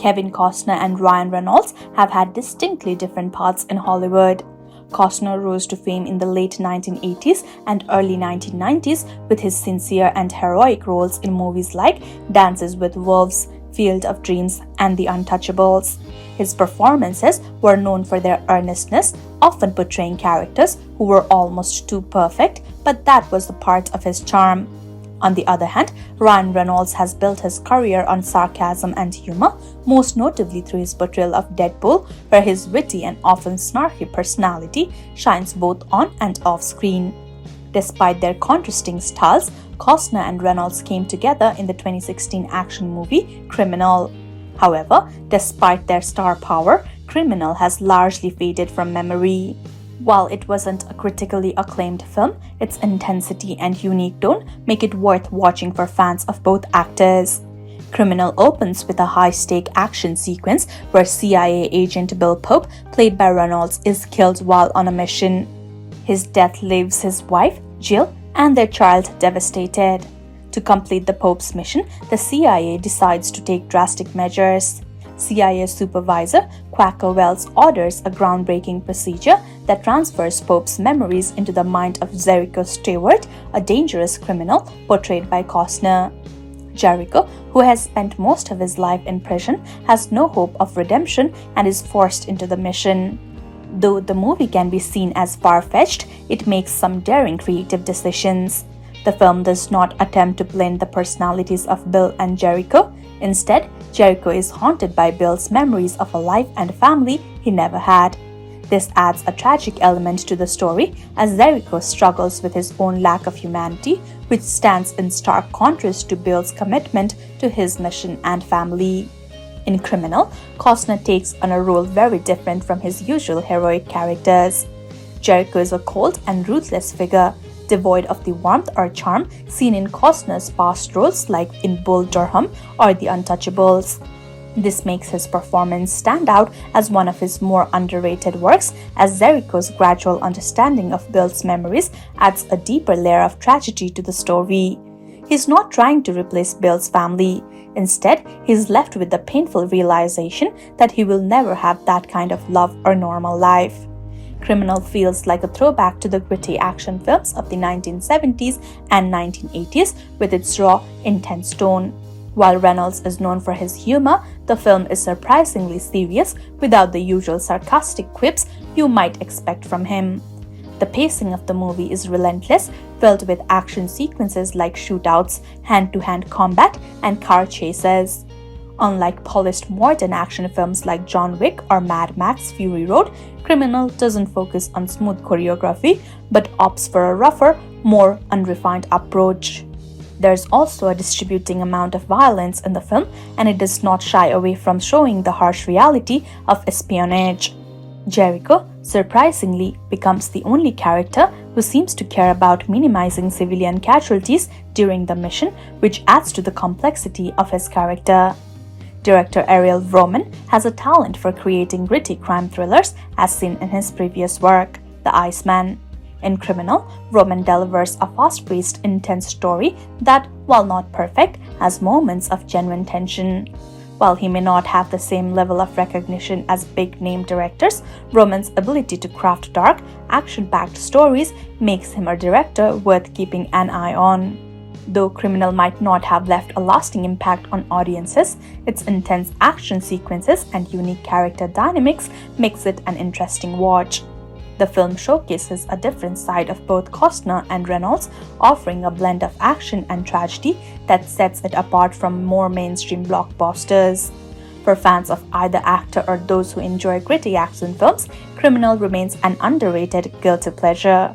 Kevin Costner and Ryan Reynolds have had distinctly different paths in Hollywood. Costner rose to fame in the late 1980s and early 1990s with his sincere and heroic roles in movies like Dances with Wolves, Field of Dreams, and The Untouchables. His performances were known for their earnestness, often portraying characters who were almost too perfect, but that was a part of his charm. On the other hand, Ryan Reynolds has built his career on sarcasm and humor, most notably through his portrayal of Deadpool, where his witty and often snarky personality shines both on and off screen. Despite their contrasting styles, Costner and Reynolds came together in the 2016 action movie Criminal. However, despite their star power, Criminal has largely faded from memory. While it wasn't a critically acclaimed film, its intensity and unique tone make it worth watching for fans of both actors. Criminal opens with a high-stake action sequence where CIA agent Bill Pope, played by Reynolds, is killed while on a mission. His death leaves his wife, Jill, and their child devastated. To complete the Pope's mission, the CIA decides to take drastic measures. CIA supervisor Quaker Wells orders a groundbreaking procedure that transfers Pope's memories into the mind of Jericho Stewart, a dangerous criminal portrayed by Costner. Jericho, who has spent most of his life in prison, has no hope of redemption and is forced into the mission. Though the movie can be seen as far-fetched, it makes some daring creative decisions. The film does not attempt to blend the personalities of Bill and Jericho. Instead, Jericho is haunted by Bill's memories of a life and family he never had. This adds a tragic element to the story as Jericho struggles with his own lack of humanity, which stands in stark contrast to Bill's commitment to his mission and family. In Criminal, Costner takes on a role very different from his usual heroic characters. Jericho is a cold and ruthless figure, devoid of the warmth or charm seen in Costner's past roles like in Bull Durham or The Untouchables. This makes his performance stand out as one of his more underrated works, as Jericho's gradual understanding of Bill's memories adds a deeper layer of tragedy to the story. He's not trying to replace Bill's family. Instead, he's left with the painful realization that he will never have that kind of love or normal life. Criminal feels like a throwback to the gritty action films of the 1970s and 1980s with its raw, intense tone. While Reynolds is known for his humor, the film is surprisingly serious without the usual sarcastic quips you might expect from him. The pacing of the movie is relentless, filled with action sequences like shootouts, hand-to-hand combat, and car chases. Unlike polished modern action films like John Wick or Mad Max Fury Road, Criminal doesn't focus on smooth choreography but opts for a rougher, more unrefined approach. There's also a distributing amount of violence in the film, and it does not shy away from showing the harsh reality of espionage. Jericho, surprisingly, becomes the only character who seems to care about minimizing civilian casualties during the mission, which adds to the complexity of his character. Director Ariel Roman has a talent for creating gritty crime thrillers as seen in his previous work, The Iceman. In Criminal, Roman delivers a fast-paced, intense story that, while not perfect, has moments of genuine tension. While he may not have the same level of recognition as big-name directors, Roman's ability to craft dark, action-packed stories makes him a director worth keeping an eye on. Though Criminal might not have left a lasting impact on audiences, its intense action sequences and unique character dynamics makes it an interesting watch. The film showcases a different side of both Costner and Reynolds, offering a blend of action and tragedy that sets it apart from more mainstream blockbusters. For fans of either actor or those who enjoy gritty action films, Criminal remains an underrated guilty pleasure.